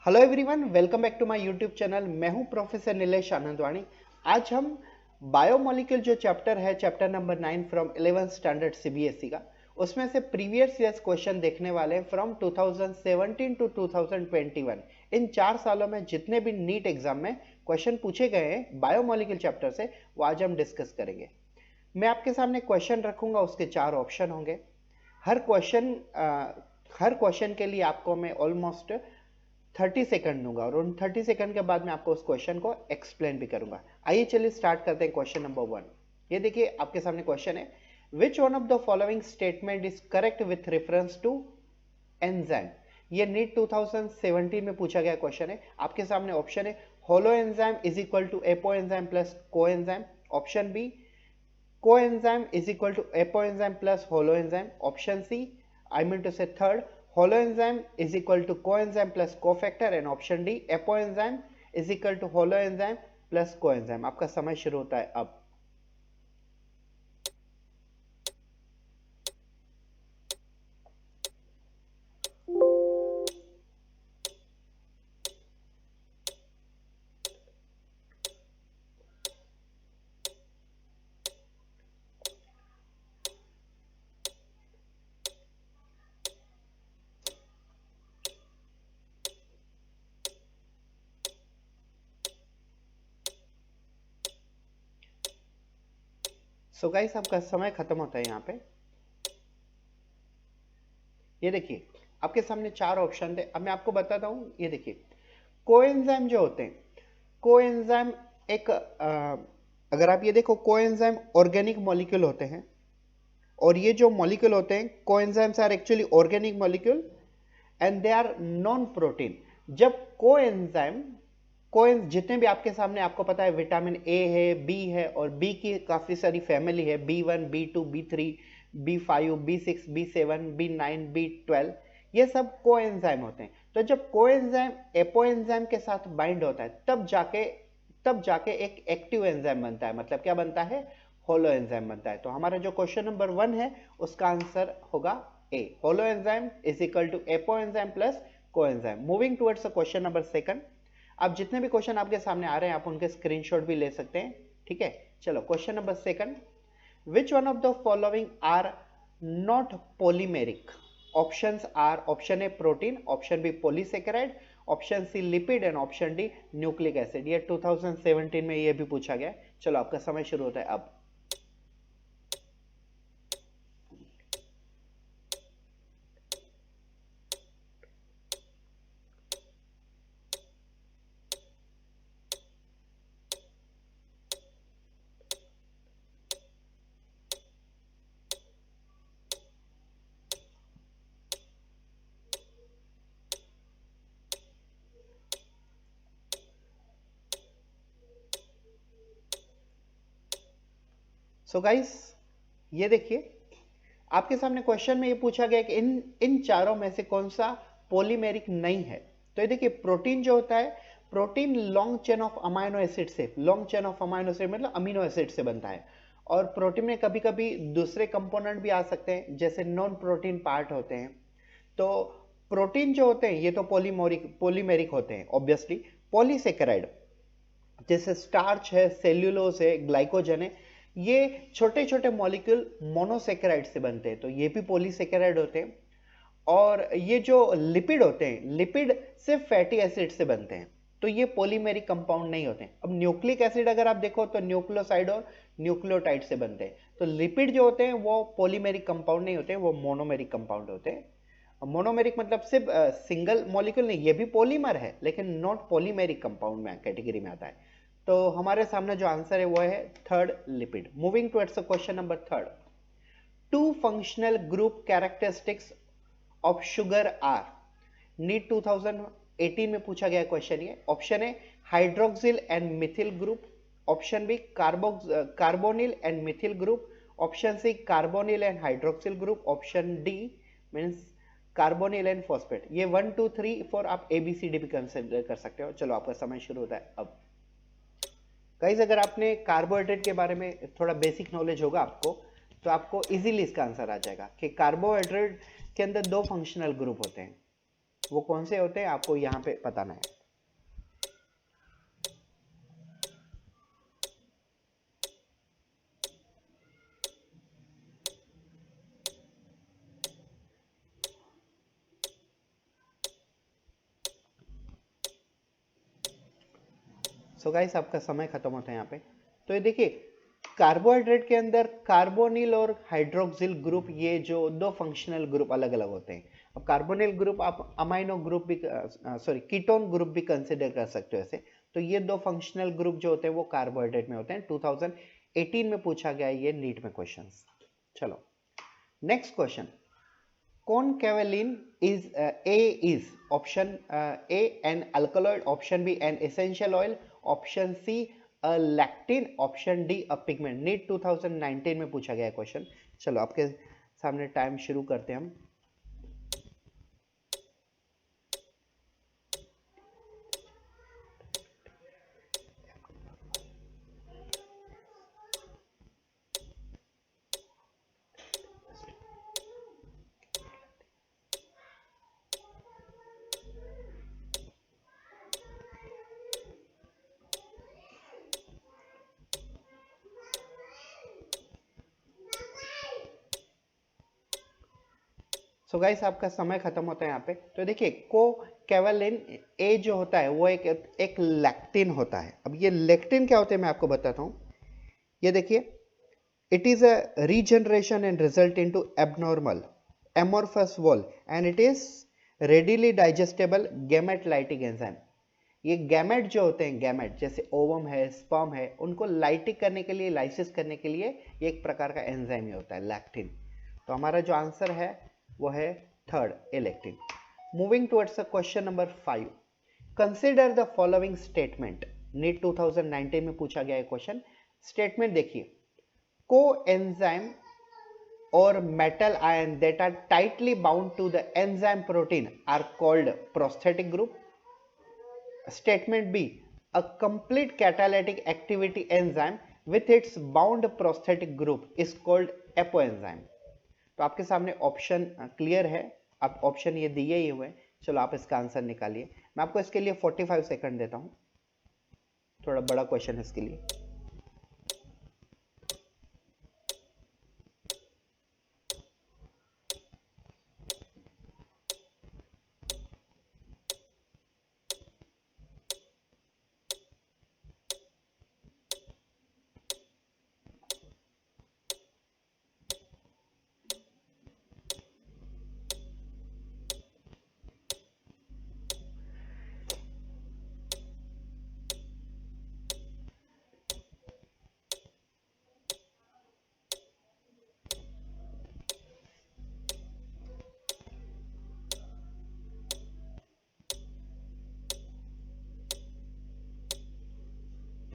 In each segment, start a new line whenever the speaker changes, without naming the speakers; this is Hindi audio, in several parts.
Hello everyone, welcome back to my YouTube channel. मैं हूं प्रोफेसर नीलेश आनंदवाणी। आज हम बायोमोलिक्यूल जो चैप्टर है, chapter number 9 from 11th standard CBSE का, उसमें से प्रीवियस ईयर्स क्वेश्चन देखने वाले हैं फ्रॉम 2017 टू 2021। इन 4 सालों में जितने भी नीट एग्जाम में क्वेश्चन पूछे गए हैं बायोमोलिक्यूल चैप्टर से, वो आज हम डिस्कस करेंगे। मैं आपके सामने क्वेश्चन रखूंगा, उसके 4 ऑप्शन होंगे। हर क्वेश्चन हर क्वेश्चन के लिए आपको मैं ऑलमोस्ट 30 सेकंड दूंगा और उन 30 सेकंड के बाद मैं आपको उस क्वेश्चन को एक्सप्लेन भी करूंगा। आइए चलिए स्टार्ट करते हैं क्वेश्चन नंबर 1। ये देखिए आपके सामने क्वेश्चन है, which one of the following statement is correct with reference to enzyme. ये नीट 2017 में पूछा गया क्वेश्चन है। आपके सामने ऑप्शन है, holoenzyme is equal to apoenzyme plus coenzyme. Option B, coenzyme is equal to apoenzyme plus holoenzyme. Option C, I mean to say third, holoenzyme is equal to coenzyme plus cofactor. And option D, apoenzyme is equal to holoenzyme plus coenzyme. आपका समय शुरू होता है अब। सो गाइस, आपका समय खत्म होता है यहाँ पे। ये देखिए आपके सामने 4 ऑप्शन थे। अब मैं आपको बताता हूँ। ये देखिए कोएंजाइम जो होते हैं, कोएंजाइम एक अगर आप ये देखो, कोएंजाइम ऑर्गेनिक मॉलिक्यूल होते हैं और ये जो मॉलिक्यूल होते हैं, coenzymes are actually organic molecule and they are non protein. जब कोएंजाइम जितने भी आपके सामने आपको पता है, विटामिन ए है, बी है और बी की काफी सारी फैमिली है, B1, B2, B3, B5, B6, B7, B9, B12, ये सब कोएंजाइम होते हैं। तो जब कोएंजाइम एपोएंजाइम के साथ बाइंड होता है तब जाके एक एक्टिव एंजाइम बनता है। मतलब क्या बनता है? होलो एंजाइम बनता है। तो हमारा जो क्वेश्चन नंबर 1 है उसका आंसर होगा A, holoenzyme is equal to apoenzyme plus coenzyme. Moving towards question number 2। अब जितने भी क्वेश्चन आपके सामने आ रहे हैं आप उनके स्क्रीनशॉट भी ले सकते हैं, ठीक है। चलो question number 2, which one of the following are not polymeric. Options are, option A protein, option B polysaccharide, option C lipid and option D nucleic acid. ये 2017 में ये भी पूछा गया। चलो आपका समय शुरू होता है अब। सो गाइस, ये देखिए आपके सामने क्वेश्चन में ये पूछा गया कि इन चारों में से कौन सा पॉलीमेरिक नहीं है। तो ये देखिए, प्रोटीन जो होता है, protein long chain of amino acid से, long chain of amino acid मतलब अमीनो एसिड से बनता है। और प्रोटीन में कभी कभी दूसरे कंपोनेंट भी आ सकते हैं, जैसे नॉन प्रोटीन पार्ट होते हैं। तो प्रोटीन जो होते हैं ये तो पॉलीमेरिक होते हैं ऑब्वियसली। पॉलीसेकेराइड जैसे स्टार्च है, सेल्यूलोज है, ग्लाइकोजन है, ये छोटे छोटे मॉलिक्यूल मोनोसेकेराइड से बनते हैं, तो ये भी पॉलीसेकेराइड होते हैं। और ये जो लिपिड होते हैं, लिपिड सिर्फ फैटी एसिड से बनते हैं, तो ये पॉलीमेरिक कंपाउंड नहीं होते हैं। अब न्यूक्लिक एसिड अगर आप देखो तो न्यूक्लियोसाइड और न्यूक्लियोटाइड से बनते हैं। तो लिपिड जो होते हैं वो पॉलीमेरिक कंपाउंड नहीं होते हैं, वो मोनोमेरिक कंपाउंड होते हैं। मोनोमेरिक मतलब सिर्फ सिंगल मॉलिक्यूल नहीं, ये भी पॉलीमर है लेकिन नॉट पॉलीमेरिक कंपाउंड में कैटेगरी में आता है। तो हमारे सामने जो आंसर है वो है third, lipid. Moving towards question number 3, two functional group characteristics of sugar are. NEET 2018 में पूछा गया क्वेश्चन ये। ऑप्शन है hydroxyl and methyl group, option B carbonyl and methyl group, option C carbonyl and hydroxyl group, option D means carbonyl and phosphate. ये 1 2 3 4 आप ABCD भी कंसिडर कर सकते हो। चलो आपका समय शुरू होता है अब। गाइस, अगर आपने कार्बोहाइड्रेट के बारे में थोड़ा बेसिक नॉलेज होगा आपको, तो आपको इजीली इसका आंसर आ जाएगा कि कार्बोहाइड्रेट के अंदर 2 फंक्शनल ग्रुप होते हैं। वो कौन से होते हैं आपको यहाँ पे बताना है। सो गाइस आपका समय खत्म होता है यहाँ पे। तो ये देखिए कार्बोहाइड्रेट के अंदर कार्बोनिल और हाइड्रोक्सिल ग्रुप, ये जो दो फंक्शनल ग्रुप अलग अलग होते हैं। अब कार्बोनिल ग्रुप आप अमाइनो ग्रुप भी, सॉरी कीटोन ग्रुप भी कंसिडर कर सकते हो ऐसे। तो ये दो फंक्शनल ग्रुप जो होते हैं वो कार्बोहाइड्रेट में होते हैं। 2018 में पूछा गया ये नीट में क्वेश्चन। चलो next question. Concavalin is A is option A an alkaloid, option B an essential oil, option C a lactin, option D a pigment। NEET 2019 में पूछा गया क्वेश्चन। चलो आपके सामने टाइम शुरू करते हैं हम। सो गाइस आपका समय खत्म होता है यहाँ पे। तो देखिए को कैवलिन ए जो होता है वो एक लैक्टिन होता है। अब ये लैक्टिन क्या होते हैं मैं आपको बताता हूँ। ये देखिए it is a regeneration and result into abnormal amorphous wall and it is readily digestible gamete lytic enzyme। ये गैमेट जो होते हैं, गैमेट जैसे ओवम है, स्पर्म है, उनको लाइटिक करने के लिए, लाइसिस करने के लिए ये एक प्रकार का एंजाइम ही होता है लैक्टिन। तो हमारा जो आंसर है वो है third a lectin. Moving towards question number 5। Consider the following statement. NEET 2019 में पूछा गया है क्वेश्चन। स्टेटमेंट देखिए, coenzyme or metal ion that are tightly bound to the enzyme protein are called prosthetic group. Statement B, a complete catalytic activity enzyme with its bound prosthetic group is called apoenzyme। तो आपके सामने ऑप्शन क्लियर है, आप ऑप्शन ये दिए ही हुए। चलो आप इसका आंसर निकालिए। मैं आपको इसके लिए 45 सेकंड देता हूं, थोड़ा बड़ा क्वेश्चन है इसके लिए।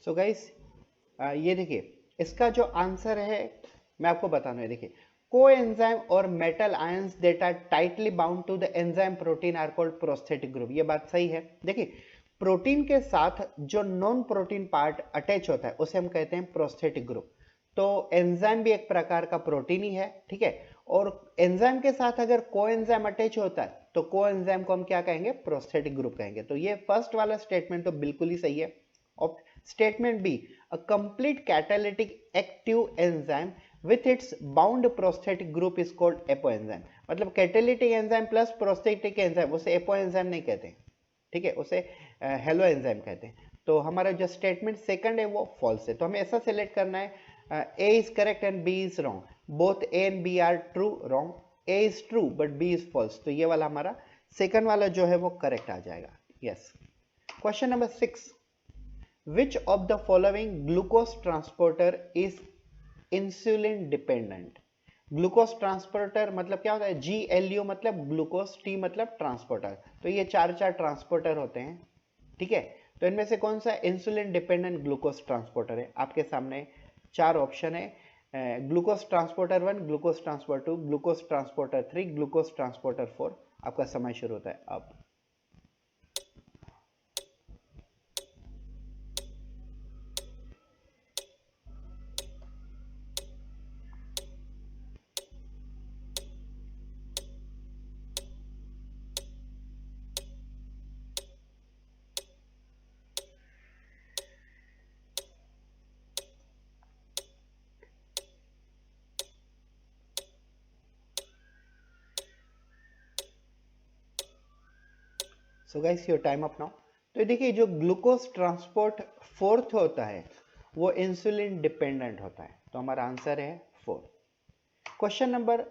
सो गाइस ये देखिए इसका जो आंसर है मैं आपको बता दूं। देखिए कोएंजाइम और metal ions that are tightly bound to the enzyme protein are called prosthetic group. ये बात सही है। देखिए प्रोटीन के साथ जो नॉन प्रोटीन पार्ट अटैच होता है उसे हम कहते हैं प्रोस्थेटिक ग्रुप। तो एंजाइम भी एक प्रकार का प्रोटीन ही है, ठीक है। और एंजाइम के साथ अगर कोएंजाइम अटैच होता है तो कोएंजाइम को हम क्या कहेंगे, प्रोस्थेटिक ग्रुप कहेंगे। तो ये फर्स्ट वाला स्टेटमेंट तो बिल्कुल ही सही है। Statement B, a complete catalytic active enzyme with its bound prosthetic group is called apoenzyme। मतलब catalytic enzyme plus prosthetic enzyme, उसे एपोएंजाइम नहीं कहते, ठीक है, उसे हेलो एंजाइम कहते हैं। तो हमारा जो स्टेटमेंट सेकंड है वो फॉल्स है। तो हमें ऐसा सिलेक्ट करना है, A is correct and B is wrong, both A and B are true, wrong, A is true but B is false. तो ये वाला हमारा सेकंड वाला जो है वो करेक्ट आ जाएगा। Yes. Question number 6, which of the following glucose transporter is insulin dependent। Glucose transporter मतलब क्या होता है, GLU मतलब ग्लूकोज, T मतलब ट्रांसपोर्टर। तो ये चार चार ट्रांसपोर्टर होते हैं, ठीक है। तो इनमें से कौन सा इंसुलिन डिपेंडेंट ग्लूकोज ट्रांसपोर्टर है? आपके सामने चार ऑप्शन है, glucose transporter 1, glucose transporter 2, glucose transporter 3, glucose transporter 4। आपका समय शुरू होता है अब। So guys your time up now. तो देखिए जो ग्लूकोज ट्रांसपोर्ट फोर्थ होता है वो इंसुलिन डिपेंडेंट होता है, तो हमारा आंसर है 4। Question number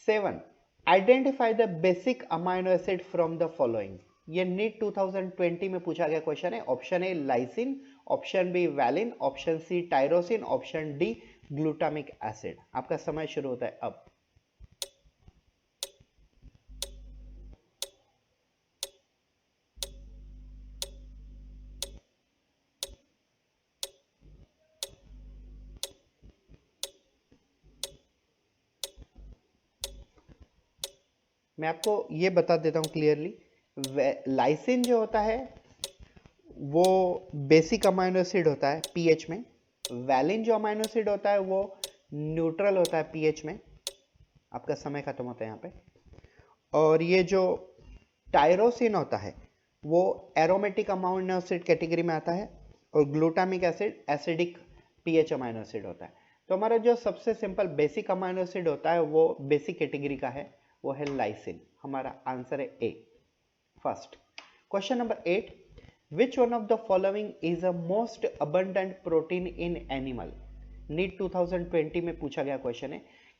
7, identify the basic amino acid from the following. ये नीट 2020 में पूछा गया क्वेश्चन है। Option A lysine, option B valine, option C tyrosine, option D glutamic acid. आपका समय शुरू होता है अब। मैं आपको ये बता देता हूं क्लियरली, लाइसिन जो होता है वो बेसिक अमाइनो एसिड होता है पीएच में। वैलिन जो अमाइनो एसिड होता है वो न्यूट्रल होता है पीएच में। आपका समय खत्म होता है यहाँ पे। और ये जो टायरोसिन होता है वो एरोमेटिक अमाइनो एसिड कैटेगरी में आता है, और glutamic acid acidic pH amino acid होता है। तो हमारा जो सबसे सिंपल बेसिक अमाइनो एसिड होता है वो बेसिक कैटेगरी का है, वो है लाइसिन। हमारा आंसर है A first. Question number 8, which one of the following is a most abundant protein in animal. NEET 2020 में पूछा गया क्वेश्चन है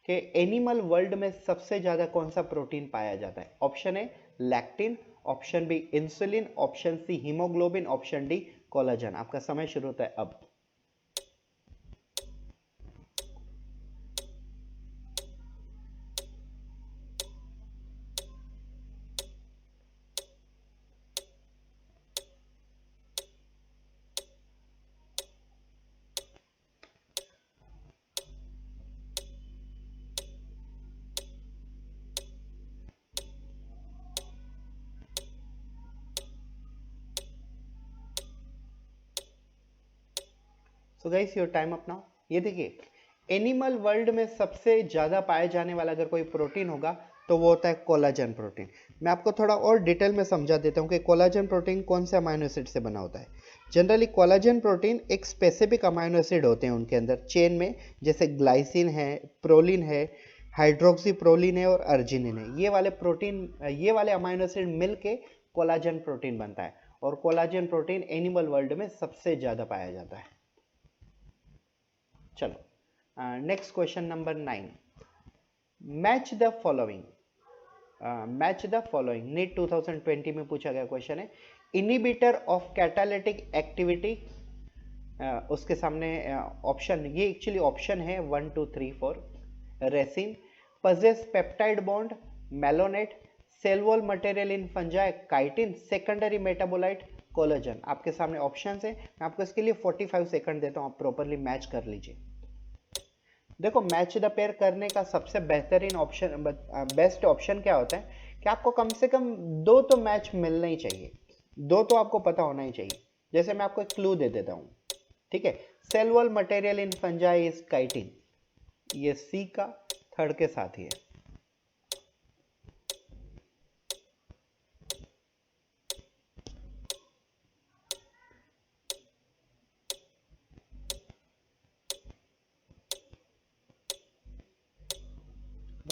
कि एनिमल वर्ल्ड में सबसे ज्यादा कौन सा प्रोटीन पाया जाता है। Option A lectin, option B insulin, option C haemoglobin, option D collagen. आपका समय शुरू होता है अब। So guys your time up now. ये देखिए एनिमल वर्ल्ड में सबसे ज्यादा पाए जाने वाला अगर कोई प्रोटीन होगा तो वो होता है कोलाजन प्रोटीन। मैं आपको थोड़ा और डिटेल में समझा देता हूँ कि कोलाजन प्रोटीन कौन से अमाइनो एसिड से बना होता है। जनरली कोलाजन प्रोटीन एक स्पेसिफिक अमाइनो एसिड होते हैं उनके अंदर चेन में, जैसे ग्लाइसिन है, प्रोलिन है, हाइड्रोक्सी प्रोलिन है और अर्जिनिन है। ये वाले प्रोटीन, ये वाले अमाइनो एसिड मिल के कोलाजन प्रोटीन बनता है, और कोलाजन प्रोटीन एनिमल वर्ल्ड में सबसे ज्यादा पाया जाता है। चलो next question number 9, match the following. Match the following NEET 2020 में पूछा गया क्वेश्चन है। इनिबिटर ऑफ कैटालिटिक एक्टिविटी, उसके सामने ऑप्शन, ये एक्चुअली ऑप्शन है 1 2 3 4। Resin, possess peptide bond, malonate, cell wall material in fungi, chitin, secondary metabolite, collagen. आपके सामने ऑप्शंस है। मैं आपको इसके लिए 45 सेकंड देता हूं, आप प्रॉपरली मैच कर लीजिए। देखो मैच द पेयर करने का सबसे बेहतरीन ऑप्शन, बेस्ट ऑप्शन क्या होता है कि आपको कम से कम 2 तो मैच मिलना ही चाहिए, 2 तो आपको पता होना ही चाहिए। जैसे मैं आपको एक क्लू दे देता हूं, ठीक है। Cell wall material in fungi is chitin, ये सी का थर्ड के साथ ही है।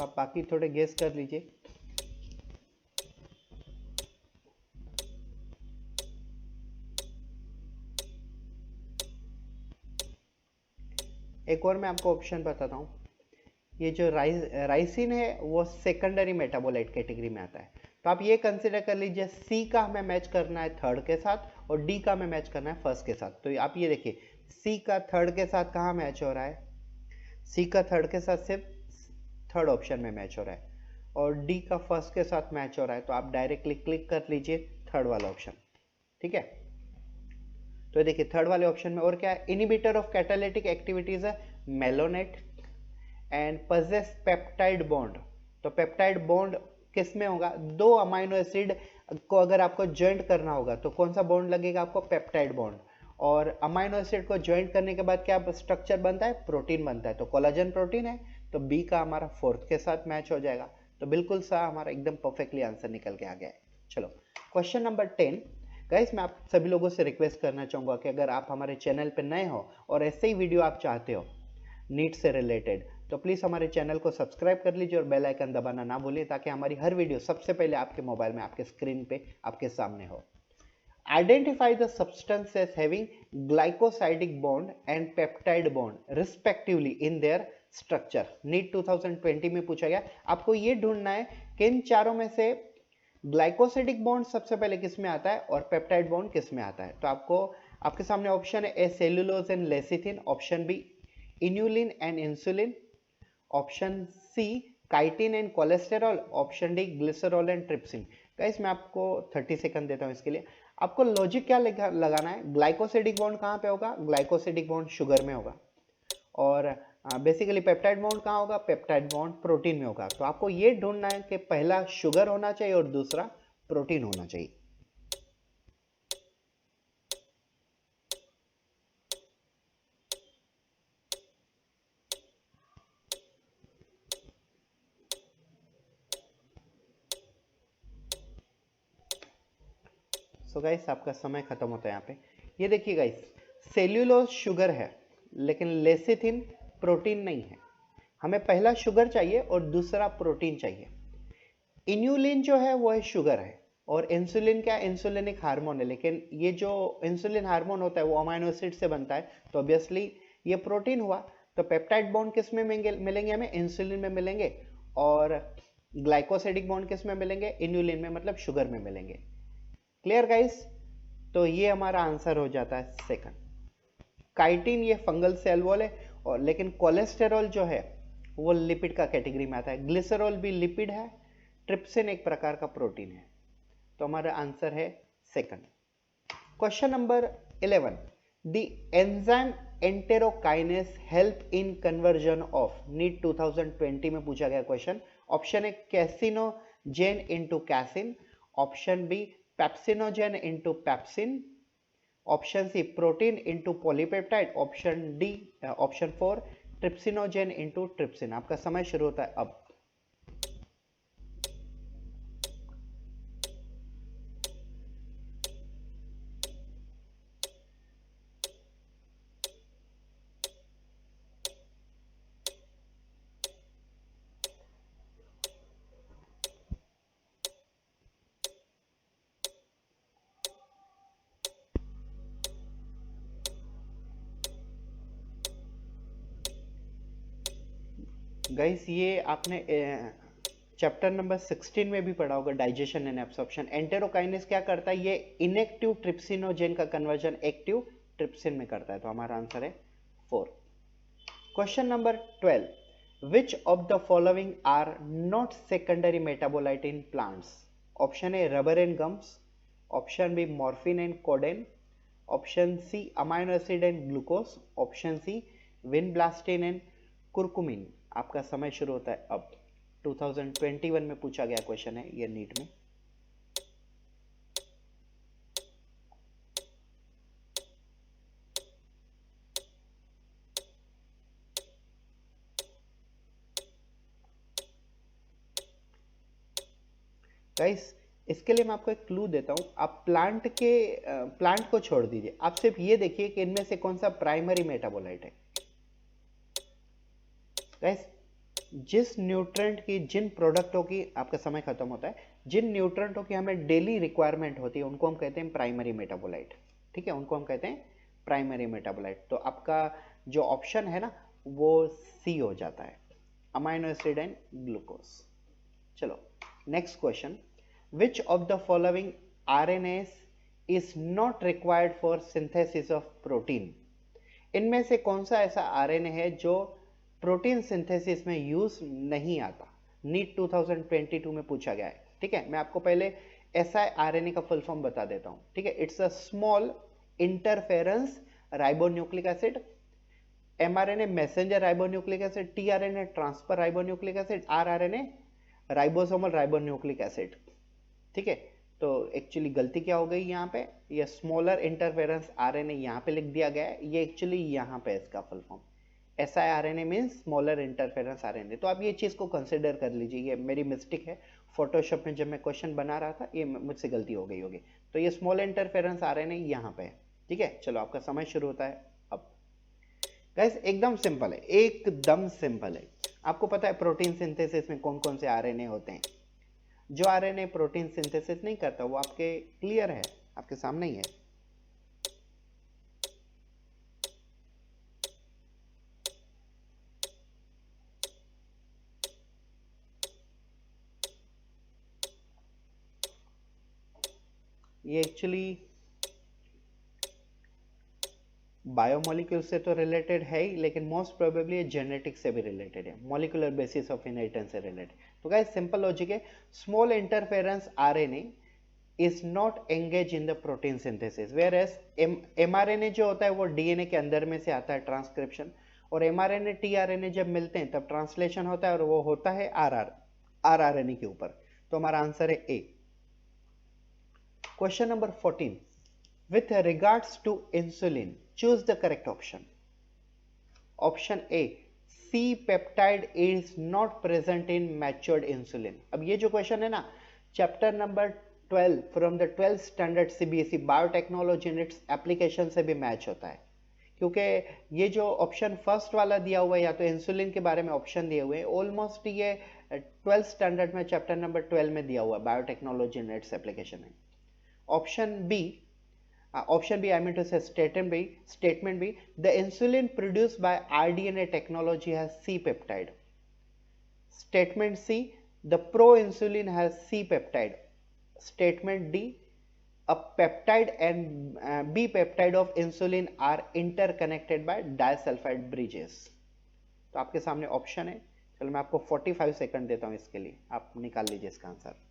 आप बाकी थोड़े गेस कर लीजिए। एक और मैं आपको ऑप्शन बताता हूँ। ये जो राइसिन है वो सेकेंडरी मेटाबोलाइट कैटेगरी में आता है, तो आप ये कंसिडर कर लीजिए सी का हमें मैच करना है थर्ड के साथ और डी का हमें मैच करना है फर्स्ट के साथ। तो आप ये देखिए सी का थर्ड के साथ कहाँ मैच हो रहा है, सी का थर्ड के साथ सिर्फ थर्ड ऑप्शन में मैच हो रहा है, और डी का फर्स्ट के साथ मैच हो रहा है। तो आप डायरेक्टली क्लिक कर लीजिए थर्ड वाला ऑप्शन, ठीक है। तो देखिए थर्ड वाले ऑप्शन में और क्या है, इनिबिटर ऑफ कैटालिटिक एक्टिविटीज है malonate and possess peptide bond. तो पेप्टाइड बॉन्ड किस में होगा, 2 अमाइनो एसिड को अगर आपको ज्वाइंट करना होगा तो कौन सा बॉन्ड लगेगा आपको, पेप्टाइड बॉन्ड। और अमाइनो एसिड को ज्वाइंट करने के बाद क्या स्ट्रक्चर बनता है, प्रोटीन बनता है। तो कोलाजन प्रोटीन है, तो बी का हमारा फोर्थ के साथ मैच हो जाएगा। तो बिल्कुल सा हमारा एकदम परफेक्टली आंसर निकल के आ गया है। चलो क्वेश्चन नंबर 10। गाइस मैं आप सभी लोगों से रिक्वेस्ट करना चाहूंगा कि अगर आप हमारे चैनल पर नए हो और ऐसे ही वीडियो आप चाहते हो नीट से रिलेटेड, तो प्लीज़ हमारे चैनल को सब्सक्राइब कर लीजिए और बेल आइकन दबाना ना भूलिए, ताकि हमारी हर वीडियो सबसे पहले आपके मोबाइल में, आपके स्क्रीन पे, आपके सामने हो। Identify the substances having glycosidic bond and peptide bond respectively in their structure। NEET 2020 में पूछा गया, आपको ये ढूंढना है कि इन चारों में से ग्लाइकोसिडिक बॉन्ड सबसे पहले किस में आता है और पेप्टाइड बॉन्ड किस में आता है। तो आपको, आपके सामने ऑप्शन है A cellulose and lecithin, option B inulin and insulin, option C chitin and cholesterol, option D glycerol and trypsin. Guys मैं आपको 30 सेकंड देता हूं इसके लिए। आपको लॉजिक क्या लगाना है, ग्लाइकोसिडिक बॉन्ड कहां पे होगा, ग्लाइकोसिडिक बॉन्ड शुगर में होगा, और बेसिकली पेप्टाइड बॉन्ड कहां होगा, पेप्टाइड बॉन्ड प्रोटीन में होगा। तो आपको ये ढूंढना है कि पहला शुगर होना चाहिए और दूसरा प्रोटीन होना चाहिए। सो गाइस आपका समय खत्म होता है यहाँ पे। ये देखिए गाइस, सेल्यूलोज शुगर है लेकिन लेसिथिन प्रोटीन नहीं है। हमें पहला शुगर चाहिए और दूसरा प्रोटीन चाहिए। इन्यूलिन जो है वो है शुगर है, और इंसुलिन क्या, इंसुलिन एक हार्मोन है, लेकिन ये जो इंसुलिन हार्मोन होता है वो अमाइनो एसिड से बनता है, तो ऑब्वियसली ये प्रोटीन हुआ। तो पेप्टाइड बॉन्ड किस में मिलेंगे हमें, इंसुलिन में मिलेंगे, और ग्लाइकोसिडिक बॉन्ड किस में मिलेंगे, इन्यूलिन में, मतलब शुगर में मिलेंगे। Clear guys? तो ये हमारा आंसर हो जाता है सेकंड। काइटिन ये फंगल सेल वॉल है, और लेकिन कोलेस्टेरॉल जो है वो लिपिड का कैटेगरी में आता है। ग्लिसरॉल भी लिपिड है, ट्रिप्सिन एक प्रकार का प्रोटीन है। तो हमारा आंसर है second. Question number 11, the enzyme enterokinase help in conversion of, NEET 2020 में पूछा गया question. Option A caseinogen into casein, option B pepsinogen into pepsin, option C protein into polypeptide, option 4 trypsinogen into trypsin. आपका समय शुरू होता है अब। गाइस ये आपने चैप्टर नंबर 16 में भी पढ़ा होगा, डाइजेशन एंड एब्सॉर्प्शन। एंटेरोकाइनेस क्या करता है, ये इनएक्टिव ट्रिप्सिनोजेन का कन्वर्जन एक्टिव ट्रिप्सिन में करता है। तो हमारा आंसर है 4। Question number 12, which of the following are not secondary metabolite in plants. Option A rubber and gums, option B morphine and codeine, option C amino acid and glucose, option C vinblastine and curcumin. आपका समय शुरू होता है अब। 2021 में पूछा गया क्वेश्चन है ये नीट में। गाइस इसके लिए मैं आपको एक क्लू देता हूं। आप प्लांट को छोड़ दीजिए, आप सिर्फ ये देखिए कि इनमें से कौन सा प्राइमरी मेटाबोलाइट है। गाइस जिस न्यूट्रेंट की, जिन प्रोडक्टों की, आपका समय खत्म होता है, जिन न्यूट्रेंटों की हमें डेली रिक्वायरमेंट होती है उनको हम कहते हैं प्राइमरी मेटाबोलाइट। ठीक है, उनको हम कहते हैं प्राइमरी मेटाबोलाइट। तो आपका जो ऑप्शन है ना वो सी हो जाता है, अमाइनो एसिड एंड ग्लूकोज। चलो next question, which of the following RNS is not required for synthesis of protein. इनमें से कौन सा ऐसा आरएनए है जो प्रोटीन सिंथेसिस में यूज नहीं आता। नीट 2022 में पूछा गया है। ठीक है, मैं आपको पहले siRNA का फुल फॉर्म बता देता हूं। ठीक है, it's a small interference ribonucleic acid, mRNA messenger ribonucleic acid, tRNA transfer ribonucleic acid, rRNA ribosomal ribonucleic acid. ठीक है, तो एक्चुअली गलती क्या हो गई यहाँ पे, ये स्मॉलर इंटरफेरेंस आरएनए यहाँ पे लिख दिया गया है, ये एक्चुअली यहाँ पे इसका full form siRNA means smaller interference RNA. तो आप ये चीज को कंसिडर कर लीजिए, ये मेरी मिस्टेक है। फोटोशॉप में जब मैं क्वेश्चन बना रहा था ये मुझसे गलती हो गई होगी। तो ये स्मॉल इंटरफेरेंस आरएनए यहाँ पे है। ठीक है, चलो आपका समय शुरू होता है अब। गाइस एकदम सिंपल है, एकदम सिंपल है। आपको पता है प्रोटीन सिंथेसिस में कौन कौन से आरएनए होते हैं? जो आरएनए प्रोटीन सिंथेसिस नहीं करता वो आपके क्लियर है, आपके सामने ही है। ये एक्चुअली बायोमोलिक्यूल से तो रिलेटेड है ही, लेकिन मोस्ट प्रोबेबली ये जेनेटिक्स से भी रिलेटेड है, मॉलिक्यूलर बेसिस ऑफ इनहेरिटेंस से रिलेटेड। तो गाइस सिंपल लॉजिक है, small interference RNA is not engage in the protein synthesis, whereas mRNA जो होता है वो डीएनए के अंदर में से आता है ट्रांसक्रिप्शन, और एमआरएनए टीआरएनए जब मिलते हैं तब ट्रांसलेशन होता है, और वो होता है आरआरएनए के ऊपर। तो हमारा आंसर है A. Question number 14, with regards to insulin, choose the correct option. Option A, C peptide is not present in matured insulin. अब ये जो क्वेश्चन है ना, chapter number 12 from the 12th standard CBSE biotechnology and its application से भी मैच होता है, क्योंकि ये जो ऑप्शन फर्स्ट वाला दिया हुआ है या तो इंसुलिन के बारे में ऑप्शन दिए हुए हैं, ऑलमोस्ट ये 12th स्टैंडर्ड में चैप्टर नंबर 12 में दिया हुआ है बायोटेक्नोलॉजी एंड इट्स एप्लीकेशन में। Option B, option B, I mean to say statement B, the insulin produced by rDNA technology has C peptide. Statement C, the pro-insulin has C peptide. Statement D, a peptide and B peptide of insulin are interconnected by disulfide bridges. तो आपके सामने ऑप्शन है, चलो मैं आपको 45 सेकंड देता हूं इसके लिए, आप निकाल लीजिए इसका आंसर।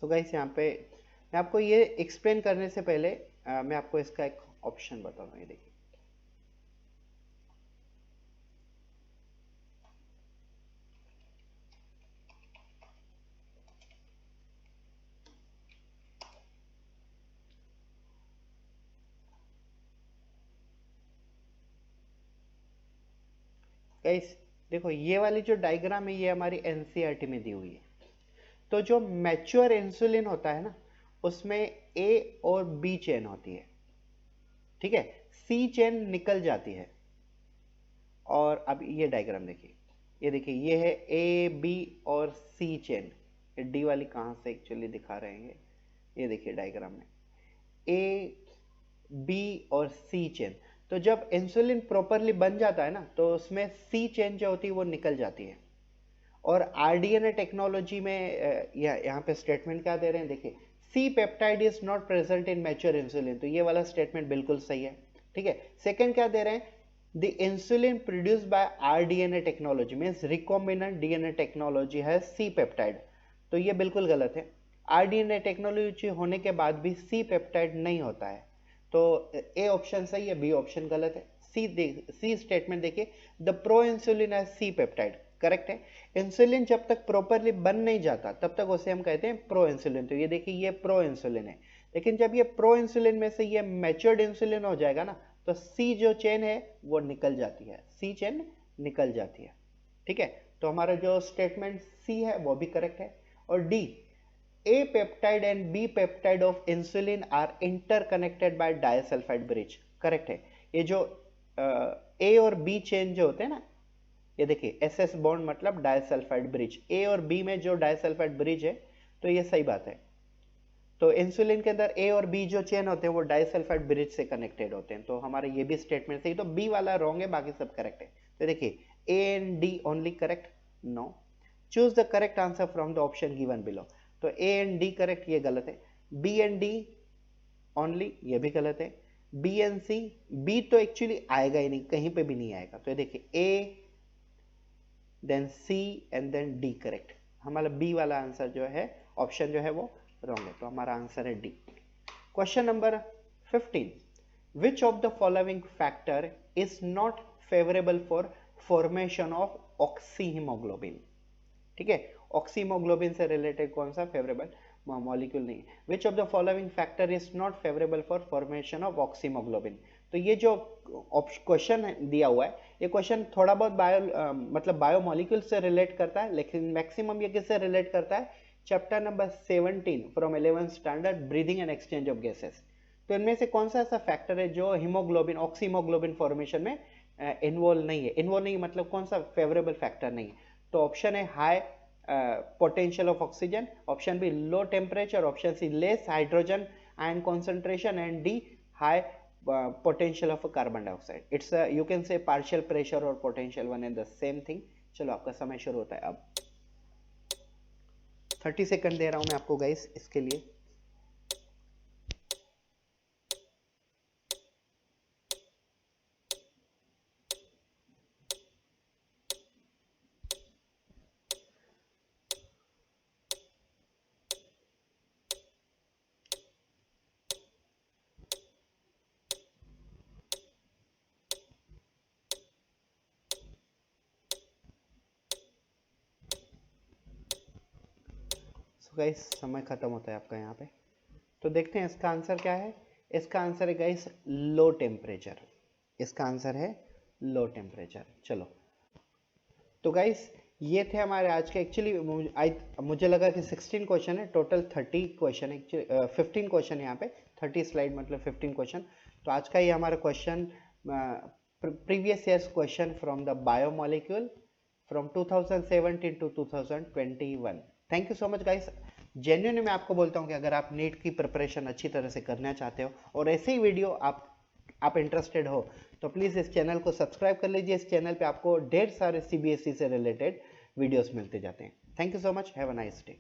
सो गाइस यहाँ पे मैं आपको ये एक्सप्लेन करने से पहले मैं आपको इसका एक ऑप्शन बता रहा हूँ, ये देखिए। गाइस देखो ये वाली जो डायग्राम है ये हमारी एनसीईआरटी में दी हुई है। तो जो मैच्योर इंसुलिन होता है ना, उसमें ए और बी चेन होती है, ठीक है, सी चेन निकल जाती है। और अब ये डायग्राम देखिए, ये देखिए ये है ए बी और सी चेन। ये डी वाली कहां से एक्चुअली दिखा रहे हैं, ये देखिए डायग्राम में ए बी और सी चेन। तो जब इंसुलिन प्रॉपरली बन जाता है ना, तो उसमें सी चेन जो होती है वो निकल जाती है। और आरडीएनए टेक्नोलॉजी में यहाँ पे स्टेटमेंट क्या दे रहे हैं, देखिए, C peptide is not present in mature insulin, तो ये वाला स्टेटमेंट बिल्कुल सही है, ठीक है। सेकंड क्या दे रहे हैं, the insulin produced by rDNA technology means recombinant DNA technology है सी पेप्टाइड, तो ये बिल्कुल गलत है। आरडीएनए टेक्नोलॉजी होने के बाद भी सी पेप्टाइड नहीं होता है, तो ए ऑप्शन सही है, बी ऑप्शन गलत है। सी स्टेटमेंट देखिए, द प्रो इंसुलिन है सी पेप्टाइड, करेक्ट है। इंसुलिन जब तक प्रॉपरली बन नहीं जाता तब तक उसे हम कहते हैं प्रो इंसुलिन, तो ये देखिए ये प्रो इंसुलिन है। लेकिन जब ये प्रो इंसुलिन में से ये मैच्योर्ड इंसुलिन हो जाएगा ना, तो सी जो चेन है वो निकल जाती है, सी चेन निकल जाती है, ठीक है। तो हमारा जो स्टेटमेंट सी है वो भी करेक्ट है। और D, A peptide and B peptide of insulin are interconnected by disulfide bridge, correct है। ये जो A और B चेन जो होते हैं ना, ये देखिए SS बॉन्ड मतलब डाइसल्फाइड ब्रिज, A और B में जो डाइसल्फाइड ब्रिज है, तो ये सही बात है। तो इंसुलिन के अंदर A और B जो चेन होते हैं वो डाइसल्फाइड ब्रिज से कनेक्टेड होते हैं, तो हमारा ये भी स्टेटमेंट सही। तो B वाला रॉन्ग है, बाकी सब करेक्ट है। तो देखिए A and D only correct, no. Choose the correct answer from the option given below, तो ए एंड डी करेक्ट, ये गलत है। बी एंड डी ओनली, ये भी गलत है। बी एंड सी, बी तो एक्चुअली आएगा ही नहीं, कहीं पे भी नहीं आएगा। तो ये देखिए A then C and then D correct. हमारा बी वाला आंसर जो है ऑप्शन जो है वो रॉन्ग है, तो हमारा आंसर है D. Question number 15, which of the following factor is not favourable for formation of oxyhaemoglobin. ठीक है, ऑक्सीहीमोग्लोबिन से रिलेटेड कौन सा फेवरेबल मॉलिक्यूल नहीं है। विच of the following factor is not favourable for formation of oxyhaemoglobin. तो ये जो क्वेश्चन दिया हुआ है, ये क्वेश्चन थोड़ा बहुत मतलब बायोमोलिक्यूल से रिलेट करता है, लेकिन मैक्सिमम ये किससे रिलेट करता है, chapter number 17 from 11th standard, breathing and exchange of gases. तो इनमें से कौन सा ऐसा फैक्टर है जो हीमोग्लोबिन ऑक्सीहीमोग्लोबिन फॉर्मेशन में इन्वॉल्व नहीं है। इन्वॉल्व नहीं मतलब कौन सा फेवरेबल फैक्टर नहीं है। तो ऑप्शन है high potential of oxygen, option B low temperature, option C less hydrogen ion concentration, and D high potential of a carbon dioxide. It's a, you can say partial pressure or potential one and the same thing. चलो आपका समय शुरू होता है अब। 30 सेकंड दे रहा हूं मैं आपको गाइस इसके लिए। गाइस समय खत्म होता है आपका यहाँ पे। तो देखते हैं इसका आंसर क्या है। इसका आंसर है गाइस लो टेम्परेचर। इसका आंसर है लो टेम्परेचर। चलो तो गाइस ये थे हमारे आज के, एक्चुअली मुझे लगा कि 16 क्वेश्चन है, टोटल 30 क्वेश्चन, एक्चुअली 15 क्वेश्चन यहाँ पे, 30 स्लाइड मतलब 15 क्वेश्चन। तो आज का ये हमारा question previous years question from the biomolecule from 2017 to 2021। Thank you so much guys. Genuinely मैं आपको बोलता हूँ कि अगर आप नीट की प्रिपरेशन अच्छी तरह से करना चाहते हो और ऐसे ही वीडियो आप इंटरेस्टेड हो तो प्लीज़ इस चैनल को सब्सक्राइब कर लीजिए। इस चैनल पे आपको ढेर सारे CBSE से रिलेटेड वीडियोस मिलते जाते हैं। Thank you so much, have a nice day.